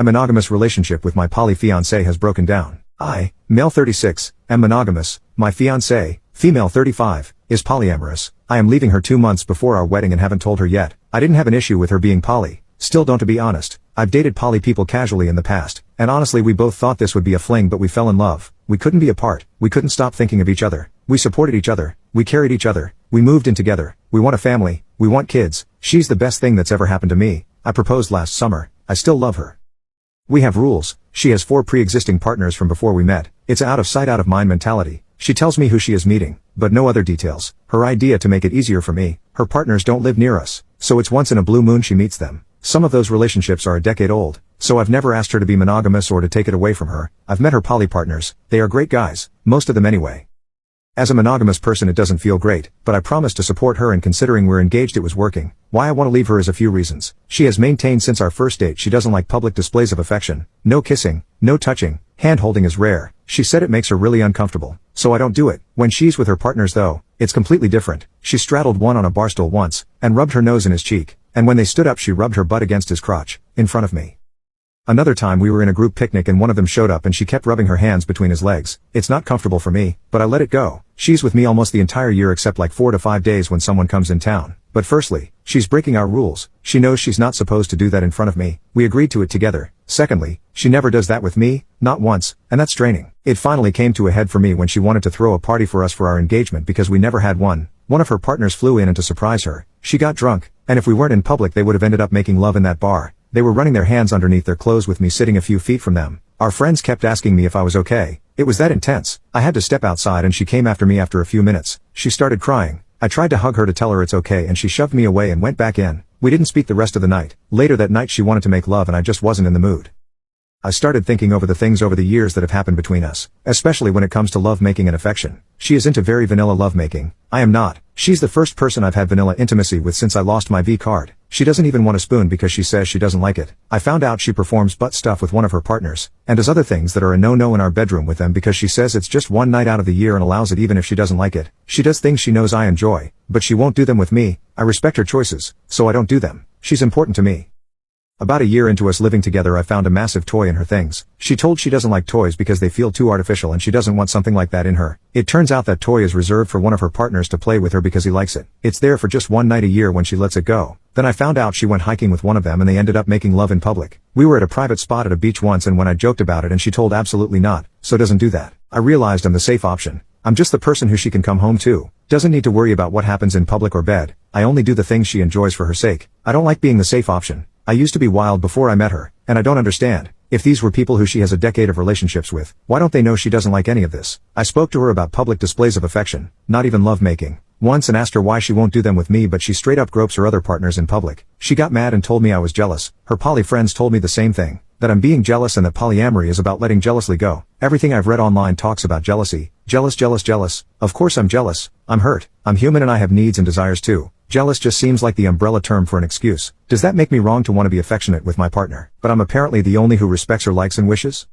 A monogamous relationship with my poly fiancé has broken down. I, male 36, am monogamous. My fiancé, female 35, is polyamorous. I am leaving her 2 months before our wedding and haven't told her yet. I didn't have an issue with her being poly. Still don't, to be honest. I've dated poly people casually in the past, and honestly we both thought this would be a fling, but we fell in love. We couldn't be apart. We couldn't stop thinking of each other. We supported each other. We carried each other. We moved in together. We want a family. We want kids. She's the best thing that's ever happened to me. I proposed last summer. I still love her. We have rules. She has 4 pre-existing partners from before we met. It's out of sight out of mind mentality. She tells me who she is meeting, but no other details. Her idea to make it easier for me, her partners don't live near us, so it's once in a blue moon she meets them. Some of those relationships are a decade old, so I've never asked her to be monogamous or to take it away from her. I've met her poly partners. They are great guys, most of them anyway. As a monogamous person it doesn't feel great, but I promise to support her, and considering we're engaged it was working. Why I want to leave her is a few reasons. She has maintained since our first date she doesn't like public displays of affection. No kissing, no touching, hand-holding is rare. She said it makes her really uncomfortable, so I don't do it. When she's with her partners though, it's completely different. She straddled one on a bar stool once, and rubbed her nose in his cheek, and when they stood up she rubbed her butt against his crotch, in front of me. Another time we were in a group picnic and one of them showed up and she kept rubbing her hands between his legs. It's not comfortable for me, but I let it go. She's with me almost the entire year except like 4 to 5 days when someone comes in town. But firstly, she's breaking our rules. She knows she's not supposed to do that in front of me. We agreed to it together. Secondly, she never does that with me, not once, and that's draining. It finally came to a head for me when she wanted to throw a party for us for our engagement because we never had one. One of her partners flew in and to surprise her, she got drunk, and if we weren't in public they would have ended up making love in that bar. They were running their hands underneath their clothes with me sitting a few feet from them. Our friends kept asking me if I was okay. It was that intense. I had to step outside and she came after me after a few minutes. She started crying. I tried to hug her to tell her it's okay and she shoved me away and went back in. We didn't speak the rest of the night. Later that night she wanted to make love and I just wasn't in the mood. I started thinking over the things over the years that have happened between us, especially when it comes to love making and affection. She is into very vanilla love making. I am not. She's the first person I've had vanilla intimacy with since I lost my V card. She doesn't even want a spoon because she says she doesn't like it. I found out she performs butt stuff with one of her partners, and does other things that are a no-no in our bedroom with them because she says it's just one night out of the year and allows it even if she doesn't like it. She does things she knows I enjoy, but she won't do them with me. I respect her choices, so I don't do them. She's important to me. About a year into us living together I found a massive toy in her things. She told she doesn't like toys because they feel too artificial and she doesn't want something like that in her. It turns out that toy is reserved for one of her partners to play with her because he likes it. It's there for just one night a year when she lets it go. Then I found out she went hiking with one of them and they ended up making love in public. We were at a private spot at a beach once and when I joked about it and she told absolutely not, so doesn't do that. I realized I'm the safe option. I'm just the person who she can come home to. Doesn't need to worry about what happens in public or bed. I only do the things she enjoys for her sake. I don't like being the safe option. I used to be wild before I met her, and I don't understand. If these were people who she has a decade of relationships with, why don't they know she doesn't like any of this? I spoke to her about public displays of affection, not even love making, once and asked her why she won't do them with me, but she straight up gropes her other partners in public. She got mad and told me I was jealous. Her poly friends told me the same thing, that I'm being jealous and that polyamory is about letting jealously go. Everything I've read online talks about jealousy. Jealous, jealous, jealous. Of course I'm jealous. I'm hurt. I'm human and I have needs and desires too. Jealous just seems like the umbrella term for an excuse. Does that make me wrong to want to be affectionate with my partner, but I'm apparently the only who respects her likes and wishes?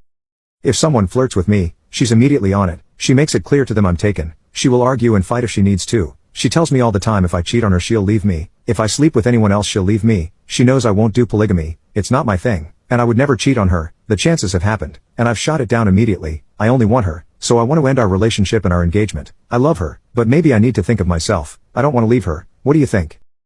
If someone flirts with me, she's immediately on it. She makes it clear to them I'm taken. She will argue and fight if she needs to. She tells me all the time if I cheat on her she'll leave me. If I sleep with anyone else she'll leave me. She knows I won't do polygamy. It's not my thing. And I would never cheat on her. The chances have happened. And I've shot it down immediately. I only want her. So I want to end our relationship and our engagement. I love her, but maybe I need to think of myself. I don't want to leave her. What do you think?